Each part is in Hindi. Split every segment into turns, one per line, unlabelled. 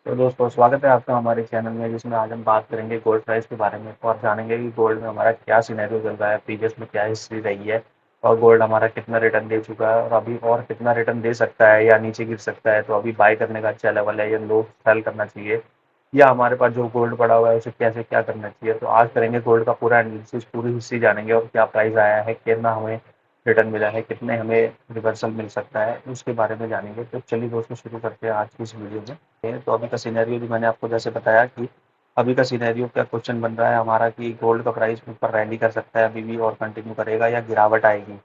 तो दोस्तों स्वागत है आपका हमारे चैनल में, जिसमें आज हम बात करेंगे गोल्ड प्राइस के बारे में और जानेंगे कि गोल्ड में हमारा क्या सिनेरियो चल रहा है, प्रीवियस में क्या हिस्ट्री रही है और गोल्ड हमारा कितना रिटर्न दे चुका है और अभी और कितना रिटर्न दे सकता है या नीचे गिर सकता है। तो अभी बाय करने का अच्छा लेवल है या लो सेल करना चाहिए, या हमारे पास जो गोल्ड पड़ा हुआ है उसे कैसे क्या करना चाहिए। तो आज करेंगे गोल्ड का पूरा एनालिसिस, पूरी हिस्ट्री जानेंगे और क्या प्राइस आया है, कितना हमें रिटर्न मिला है, कितने हमें रिवर्सल मिल सकता है, उसके बारे में जानेंगे। तो चलिए दोस्तों शुरू करते हैं आज की इस वीडियो में। तो अभी का सिनेरियो भी मैंने आपको जैसे बताया कि अभी का सिनेरियो क्या क्वेश्चन बन रहा है हमारा कि गोल्ड का प्राइस ऊपर रैली कर सकता है अभी भी और कंटिन्यू करेगा या गिरावट आएगी।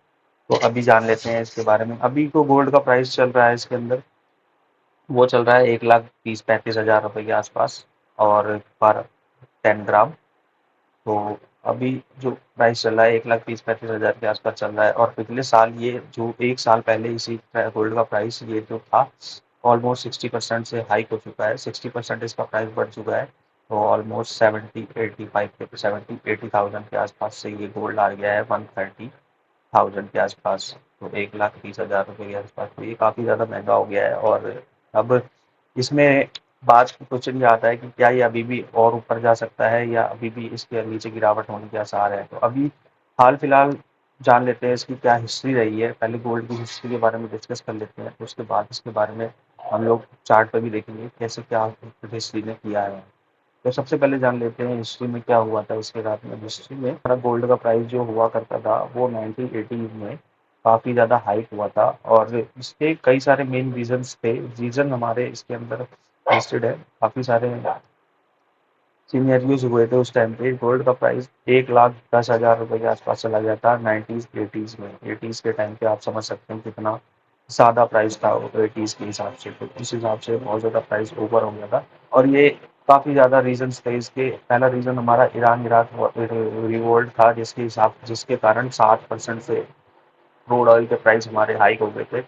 तो अभी जान लेते हैं इसके बारे में। अभी तो गोल्ड का प्राइस चल रहा है इसके अंदर, वो चल रहा है 1,30,35,000 रुपये के आसपास और पर 10 ग्राम। तो अभी जो प्राइस चल रहा है 1,30,35,000 के आसपास चल रहा है। और पिछले साल ये जो एक साल पहले इसी गोल्ड का प्राइस ये जो था ऑलमोस्ट 60% से हाइक हो चुका है, 60% इसका प्राइस बढ़ चुका है। तो ऑलमोस्ट 70-80 थाउजेंड के आसपास से ये गोल्ड आ गया है 130,000 के आसपास। तो 1,30,000 रुपये के आसपास। तो ये काफ़ी ज़्यादा महंगा हो गया है। और अब इसमें बात क्वेश्चन ये आता है कि क्या ये अभी भी और ऊपर जा सकता है या अभी भी इसके नीचे गिरावट होने के आसार है। तो अभी हाल फिलहाल जान लेते हैं इसकी क्या हिस्ट्री रही है। पहले गोल्ड की हिस्ट्री के बारे में डिस्कस कर लेते हैं, तो उसके बाद इसके बारे में हम लोग चार्ट पर भी देखेंगे कैसे क्या हिस्ट्री ने किया है। तो सबसे पहले जान लेते हैं हिस्ट्री में क्या हुआ था इसके साथ में। हिस्ट्री में हमारा गोल्ड का प्राइस जो हुआ करता था वो 1980 में काफ़ी ज़्यादा हाइक हुआ था। और इसके कई सारे मेन रीजंस थे, रीजन हमारे इसके अंदर लिस्टेड है। काफ़ी सारे सिनेरियोज हुए थे उस टाइम पे। गोल्ड का प्राइस 1,10,000 रुपये के आसपास चला गया था 90s 80s में। 80s के टाइम पे आप समझ सकते हैं कितना ज़्यादा प्राइस था 80s के हिसाब से। तो उस हिसाब से बहुत ज़्यादा प्राइस ओवर हो गया था। और ये काफ़ी ज़्यादा रीजंस थे इसके। पहला रीज़न हमारा ईरान इराक रिवोल्ट था, जिसके कारण 7% से क्रूड ऑयल के प्राइस हमारे हाइक हो गए थे।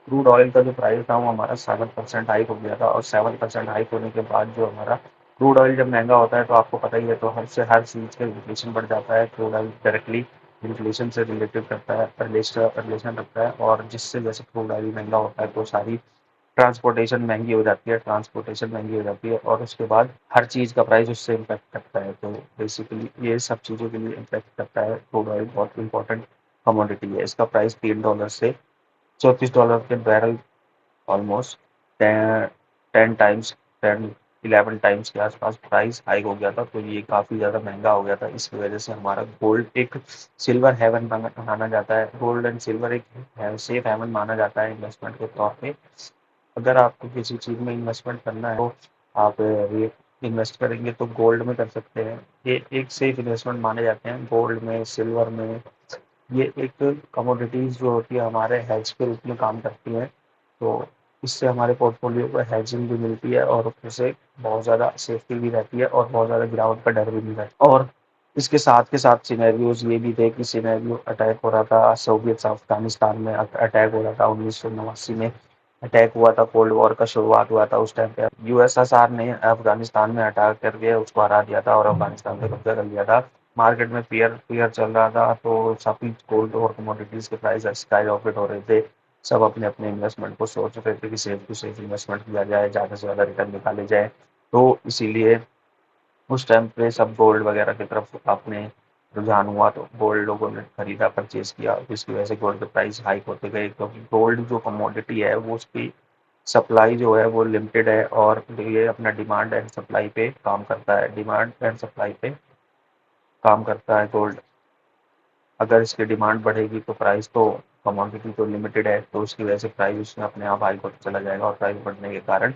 क्रूड ऑयल का जो प्राइस था वो हमारा 7% हाइक हो गया था। और 7% हाइक होने के बाद जो हमारा क्रूड ऑयल जब महंगा होता है तो आपको पता ही है, तो हर चीज़ का इन्फ्लेशन बढ़ जाता है। क्रूड ऑयल डायरेक्टली इन्फ्लेशन से रिलेटेड करता है, रिलेशन रखता है। और जिससे जैसे क्रूड ऑयल महंगा होता है तो सारी ट्रांसपोर्टेशन महंगी हो जाती है, ट्रांसपोर्टेशन महंगी हो जाती है और उसके बाद हर चीज़ का प्राइस उससे इम्पैक्ट करता है। तो बेसिकली ये सब चीज़ों के लिए इम्पैक्ट करता है। क्रूड ऑयल बहुत इंपॉर्टेंट कमोडिटी है। इसका प्राइस $3 से $34 के बैरल, ऑलमोस्ट 10 टाइम्स, 10-11 टाइम्स के आसपास प्राइस हाइक हो गया था। तो ये काफ़ी ज़्यादा महंगा हो गया था। इसकी वजह से हमारा गोल्ड एक सिल्वर हेवन माना जाता है। गोल्ड एंड सिल्वर एक सेफ हेवन माना जाता है इन्वेस्टमेंट के तौर पे। अगर आपको किसी चीज़ में इन्वेस्टमेंट करना है तो आप इन्वेस्ट करेंगे तो गोल्ड में कर सकते हैं। ये एक सेफ इन्वेस्टमेंट माने जाते हैं गोल्ड में, सिल्वर में। ये एक कमोडिटीज़ जो होती है हमारे हेज के रूप में काम करती हैं। तो इससे हमारे पोर्टफोलियो को हेजिंग भी मिलती है और उससे बहुत ज़्यादा सेफ्टी भी रहती है और बहुत ज़्यादा गिरावट का डर भी नहीं रहता। और इसके साथ के साथ सिनेरियोज ये भी थे कि सिनेरियो अटैक हो रहा था सोवियत अफगानिस्तान में, अटैक हो रहा था 1989 में। अटैक हुआ था, कोल्ड वॉर का शुरुआत हुआ था उस टाइम पे। यूएसएसआर ने अफगानिस्तान में अटैक करके उसको हरा दिया था और अफगानिस्तान पे कब्जा कर लिया था। मार्केट में फियर फियर चल रहा था, तो सभी गोल्ड और कमोडिटीज के प्राइस स्काई रॉकेट हो रहे थे। सब अपने अपने इन्वेस्टमेंट को सोच रहे थे कि सेफ टू सेफ इन्वेस्टमेंट किया जाए, ज़्यादा से ज़्यादा रिटर्न निकाले जाए। तो इसीलिए उस टाइम पे सब गोल्ड वगैरह की तरफ अपने रुझान हुआ। तो गोल्ड लोगों ने खरीदा, परचेज किया, जिसकी वजह से गोल्ड के प्राइस हाइक होते गए। क्योंकि गोल्ड जो कमोडिटी है वो उसकी सप्लाई जो है वो लिमिटेड है और ये अपना डिमांड एंड सप्लाई पे काम करता है। डिमांड एंड सप्लाई पे काम करता है गोल्ड। अगर इसकी डिमांड बढ़ेगी तो प्राइस तो, कमोडिटी तो लिमिटेड है तो उसकी वजह से प्राइस उसमें अपने आप हाई होता चला जाएगा और प्राइस बढ़ने के कारण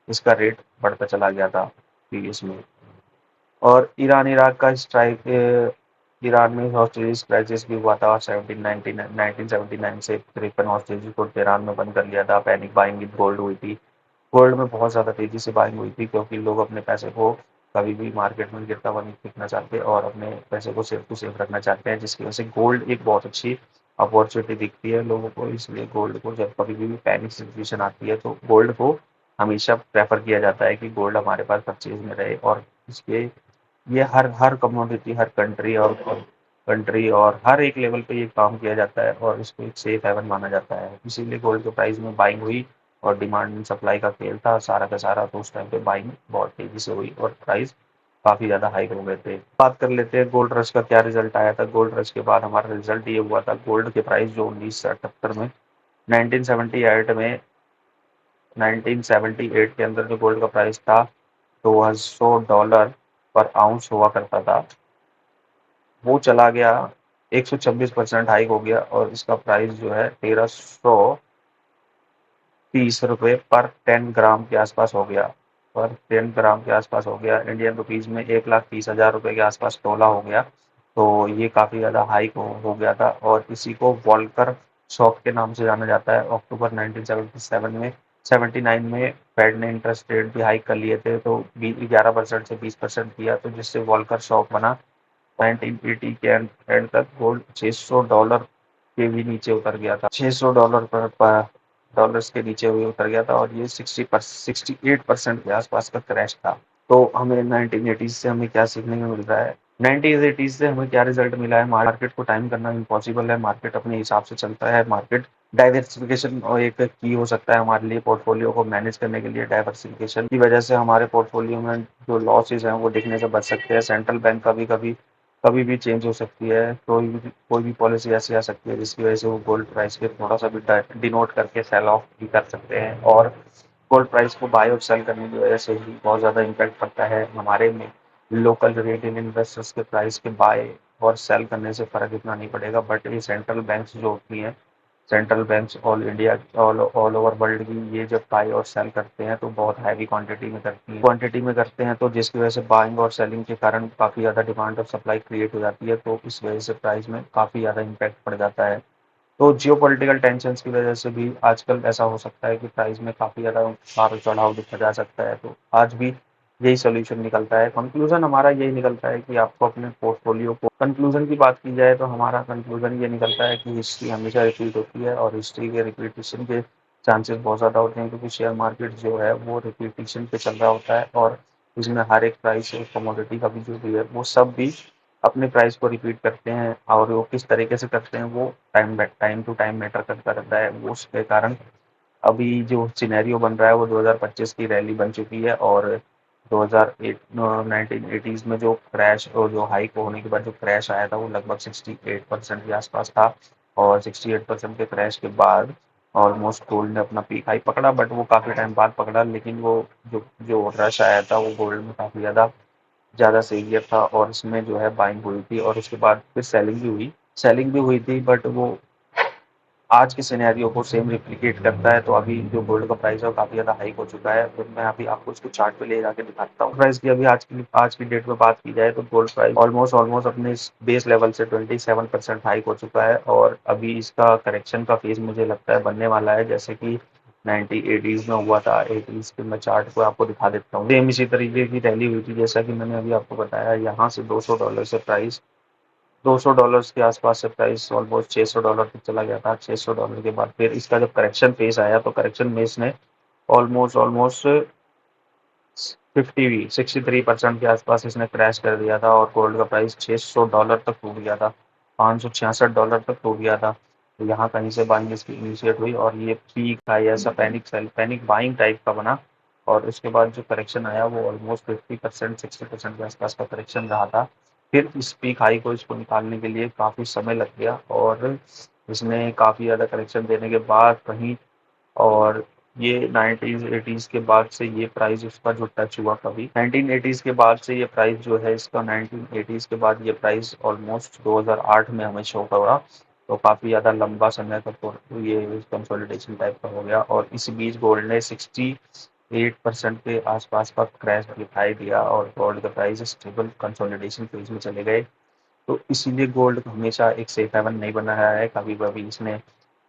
इसका रेट बढ़ता चला गया था प्रीवियस में। और ईरान इराक का स्ट्राइक, ईरान में हॉस्टेजेस क्राइसिस भी हुआ था 1979 से 53 हॉस्टेजेस को तेहरान में बंद कर लिया था। पैनिक बाइंग इन गोल्ड हुई थी। गोल्ड में बहुत ज़्यादा तेज़ी से बाइंग हुई थी क्योंकि लोग अपने पैसे को कभी भी मार्केट में गिरता हुआ नहीं फेंकना चाहते और अपने पैसे को सेफ टू सेफ रखना चाहते हैं, जिसकी वजह से गोल्ड एक बहुत अच्छी अपॉर्चुनिटी दिखती है लोगों को। इसलिए गोल्ड को जब कभी भी पैनिक सिचुएशन आती है तो गोल्ड को हमेशा प्रेफर किया जाता है कि गोल्ड हमारे पास परचेज में रहे। और इसके ये हर हर कम्युनिटी, हर कंट्री और हर एक लेवल पे ये काम किया जाता है और इसको एक सेफ हेवन माना जाता है। इसीलिए गोल्ड के प्राइस में बाइंग हुई और डिमांड एंड सप्लाई का खेल था सारा का सारा, तो उस टाइम पे बाइंग बहुत तेजी से हुई और प्राइस काफ़ी ज़्यादा हाइक हो गए थे। बात कर लेते हैं गोल्ड रश का क्या रिजल्ट आया था। गोल्ड रश के बाद हमारा रिजल्ट ये हुआ था, गोल्ड के प्राइस जो 1978 में 1978 में 1978 के अंदर जो गोल्ड का प्राइस था $200 पर आउंस हुआ करता था, वो चला गया 126% हाइक हो गया और इसका प्राइस जो है 1330 रुपये पर 10 ग्राम के आसपास हो गया। पर 10 ग्राम के आसपास हो गया, इंडियन रुपीज़ में 1,30,000 रुपये के आसपास तोला हो गया। तो ये काफ़ी ज़्यादा हाइक हो गया था और इसी को वॉल्कर शॉक के नाम से जाना जाता है। अक्टूबर 1977 में 79 में फेड ने इंटरेस्ट रेट भी हाइक कर लिए थे, तो 11% से 20% किया, तो जिससे वॉल्कर शॉक बना। 1980 के एंड तक गोल्ड $600 के भी नीचे उतर गया था, $600 पर डॉलर्स के नीचे हुए उतर गया था और ये 68% के आसपास का क्रैश था। तो हमें 1980 से हमें क्या सीखने को मिल रहा है, 1980 से हमें क्या रिजल्ट मिला है। मार्केट को टाइम करना इम्पॉसिबल है, मार्केट अपने हिसाब से चलता है। मार्केट डाइवर्सिफिकेशन और एक की हो सकता है हमारे लिए, पोर्टफोलियो को मैनेज करने के लिए डाइवर्सिफिकेशन की वजह से हमारे पोर्टफोलियो में जो लॉसेज हैं वो दिखने से बच सकते हैं। सेंट्रल बैंक कभी कभी कभी भी चेंज हो सकती है, कोई भी पॉलिसी ऐसी आ सकती है जिसकी वजह से वो गोल्ड प्राइस के थोड़ा सा भी डिनोट करके सेल ऑफ भी कर सकते हैं। और गोल्ड प्राइस को बाय और सेल करने की वजह से भी बहुत ज़्यादा इम्पैक्ट पड़ता है हमारे में। लोकल रिटेल इन्वेस्टर्स के प्राइस के बाय और सेल करने से फ़र्क इतना नहीं पड़ेगा, बट ये सेंट्रल बैंक्स जो होती हैं, central banks all India all over world की, ये जब बाई और सेल करते हैं तो बहुत हैवी क्वांटिटी में करते हैं, तो जिसकी वजह से बाइंग और सेलिंग के कारण काफ़ी ज़्यादा डिमांड और सप्लाई क्रिएट हो जाती है, तो इस वजह से प्राइस में काफ़ी ज़्यादा इम्पैक्ट पड़ जाता है। तो जियोपॉलिटिकल टेंशंस की वजह से भी आजकल ऐसा हो सकता है कि प्राइस में काफ़ी ज़्यादा उतार-चढ़ाव दिखा जा सकता है। तो आज भी यही सॉल्यूशन निकलता है, कंक्लूज़न हमारा यही निकलता है कि आपको अपने पोर्टफोलियो को, कंक्लूज़न की बात की जाए तो हमारा कंक्लूज़न ये निकलता है कि हिस्ट्री हमेशा रिपीट होती है और हिस्ट्री के रिपीटिशन के चांसेस बहुत ज़्यादा होते हैं, क्योंकि शेयर मार्केट जो है वो रिपीटिशन पे चल रहा होता है और इसमें हर एक प्राइस और कमोडिटी का भी जो भी है वो सब भी अपने प्राइस को रिपीट करते हैं और वो किस तरीके से करते हैं वो टाइम टू टाइम मैटर करता रहता है। वो उसके कारण अभी जो सिनेरियो बन रहा है वो 2025 की रैली बन चुकी है और 2008 1980s में जो क्रैश और जो हाइक होने के बाद जो क्रैश आया था वो लगभग 68% के आसपास था और 68% के क्रैश के बाद ऑलमोस्ट गोल्ड ने अपना पीक हाई पकड़ा, बट वो काफ़ी टाइम बाद पकड़ा, लेकिन वो जो जो रश आया था वो गोल्ड में काफ़ी ज़्यादा सीवियर था और इसमें जो है बाइंग हुई थी और उसके बाद फिर सेलिंग भी हुई थी, बट वो आज के सिनेरियो को सेम रिप्लिकेट करता है। तो अभी जो गोल्ड का प्राइस है वो काफ़ी ज़्यादा हाइक हो चुका है। तो मैं अभी आपको इसको चार्ट पे ले जाके दिखाता हूँ। प्राइस की अभी आज की डेट में बात की जाए तो गोल्ड प्राइस ऑलमोस्ट ऑलमोस्ट अपने इस बेस लेवल से 27% हाइक हो चुका है और अभी इसका करेक्शन का फेज मुझे लगता है बनने वाला है, जैसे कि 1980s में हुआ था। 80s के मैं चार्ट को आपको दिखा देता हूँ। सेम इसी तरीके की रैली हुई थी जैसा कि मैंने अभी आपको बताया। यहाँ से $200 से प्राइस $200 के आसपास से प्राइस ऑलमोस्ट $600 तक चला गया था। $600 के बाद फिर इसका जब करेक्शन फेज आया तो करेक्शन फेज ने ऑलमोस्ट ऑलमोस्ट 63% के आसपास इसने क्रैश कर दिया था और गोल्ड का प्राइस $600 तक टूट गया था, $566 तक टूट गया था। तो यहाँ कहीं से बाइंग इसकी इनिशिएट हुई और ये पीक हाई ऐसा पैनिक बाइंग टाइप का बना और उसके बाद जो करेक्शन आया वो ऑलमोस्ट 50% 60% के आसपास का करेक्शन रहा था। फिर इस पीक हाई को इसको निकालने के लिए काफ़ी समय लग गया और इसने काफ़ी ज़्यादा करेक्शन देने के बाद कहीं, और ये 1980s के बाद से ये प्राइस उसका जो टच हुआ कभी 1980s के बाद से ये प्राइस जो है इसका 1980s के बाद ये प्राइस ऑलमोस्ट 2008 में हमें शो हुआ। तो काफ़ी ज़्यादा लंबा समय तक तो ये कंसोलिडेशन टाइप का हो गया और इसी बीच गोल्ड ने 68% के आसपास का क्रैश दिखाई दिया और गोल्ड का प्राइस स्टेबल कंसोलिडेशन फेज में चले गए। तो इसीलिए गोल्ड हमेशा एक सेफ हेवन नहीं बना है। कभी कभी इसने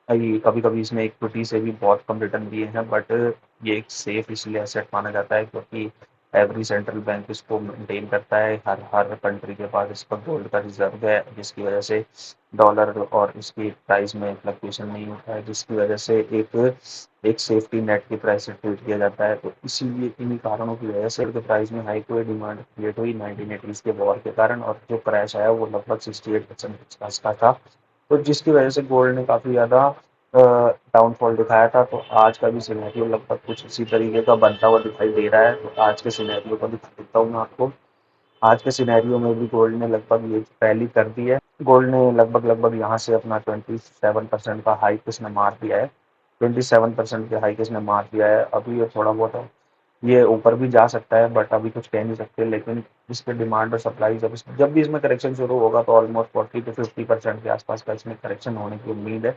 कभी कभी इसने इक्विटी से भी बहुत कम रिटर्न दिए हैं, बट ये एक सेफ इसलिए एसेट माना जाता है क्योंकि एवरी सेंट्रल बैंक इसको मेंटेन करता है। हर हर कंट्री के पास इसका गोल्ड का रिजर्व है, जिसकी वजह से डॉलर और इसकी प्राइस में फ्लक्चुएशन नहीं होता है, जिसकी वजह से एक एक सेफ्टी नेट की प्राइस से ट्रीट किया जाता है। तो इसीलिए इन्हीं कारणों की वजह से के प्राइस में हाइक हुई, डिमांड क्रिएट हुई 1980s के वॉर के कारण, और जो क्रैश आया वो लगभग 68% के आसपास का था। तो जिसकी वजह से गोल्ड ने काफ़ी ज़्यादा डाउनफॉल दिखाया था, तो आज का भी सिनेरियो लगभग कुछ इसी तरीके का बनता हुआ दिखाई दे रहा है। तो आज के सिनेरियो को दिखा देता हूँ मैं आपको। आज के सिनेरियो में भी गोल्ड ने लगभग ये रैली कर दी है। गोल्ड ने लगभग लगभग यहाँ से अपना 27% का हाइक इसने मार दिया है। 27% के हाइक इसने मार दिया है। अभी ये थोड़ा बहुत ये ऊपर भी जा सकता है, बट अभी कुछ कह नहीं सकते। लेकिन इसके डिमांड और सप्लाई जब भी इसमें करेक्शन शुरू होगा, तो ऑलमोस्ट 40 to 50% के आसपास का इसमें करेक्शन होने की उम्मीद है।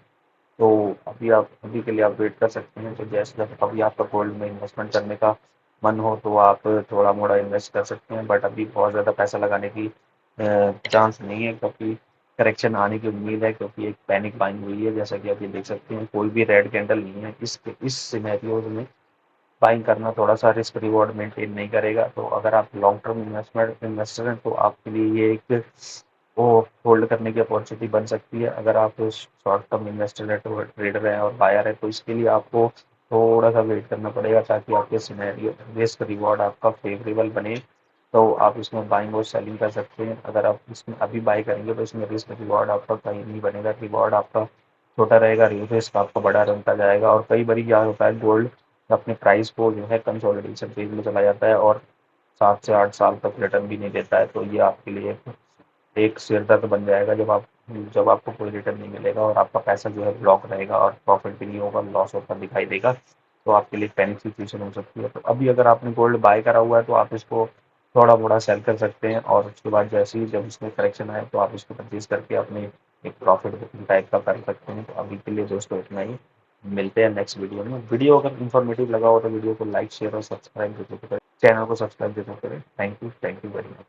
तो अभी के लिए आप वेट कर सकते हैं। तो जैसे जब कभी आपका गोल्ड में इन्वेस्टमेंट करने का मन हो, तो आप थोड़ा मोड़ा इन्वेस्ट कर सकते हैं, बट अभी बहुत ज़्यादा पैसा लगाने की चांस नहीं है, क्योंकि करेक्शन आने की उम्मीद है। क्योंकि एक पैनिक बाइंग हुई है, जैसा कि आप ये देख सकते हैं, कोई भी रेड कैंडल नहीं है। इस सिनेरियो में बाइंग करना थोड़ा सा रिस्क रिवॉर्ड मेंटेन नहीं करेगा। तो अगर आप लॉन्ग टर्म इन्वेस्टर हैं, तो आपके लिए ये एक वो होल्ड करने की अपॉर्चुनिटी बन सकती है। अगर आप शॉर्ट टर्म इन्वेस्टर है, तो ट्रेडर है और बायर है, तो इसके लिए आपको थोड़ा सा वेट करना पड़ेगा, ताकि आपके सिनेरियो रिस्क रिवॉर्ड आपका फेवरेबल बने। तो आप इसमें बाइंग और सेलिंग कर सकते हैं। अगर आप इसमें अभी बाई करेंगे, तो इसमें रिस्क रिवॉर्ड आपका कहीं नहीं बनेगा। रिवॉर्ड आपका छोटा रहेगा, रिस्क आपका बड़ा बनता जाएगा। और कई बार क्या होता है, गोल्ड अपने प्राइस को जो है कंसोलिडेशन फेज में चला जाता है, और 7 से 8 साल तक रिटर्न भी नहीं देता है। तो ये आपके लिए एक सिर दर्द बन जाएगा, जब आपको कोई रिटर्न नहीं मिलेगा, और आपका पैसा जो है ब्लॉक रहेगा, और प्रॉफिट भी नहीं होगा, लॉस होता दिखाई देगा। तो आपके लिए पैनिक सिचुएशन हो सकती है। तो अभी अगर आपने गोल्ड बाय करा हुआ है, तो आप इसको थोड़ा मोड़ा सेल कर सकते हैं, और उसके बाद जैसे ही जब इसमें करेक्शन आए, तो आप इसको परचेज करके अपने एक प्रॉफिट बुकिंग टाइप का कर सकते हैं। तो अभी के लिए दोस्तों इतना ही। मिलते हैं नेक्स्ट वीडियो में। वीडियो अगर इन्फॉर्मेटिव लगा हो, तो वीडियो को लाइक शेयर और सब्सक्राइब जरूर करें। चैनल को सब्सक्राइब जरूर करें। Thank you very much.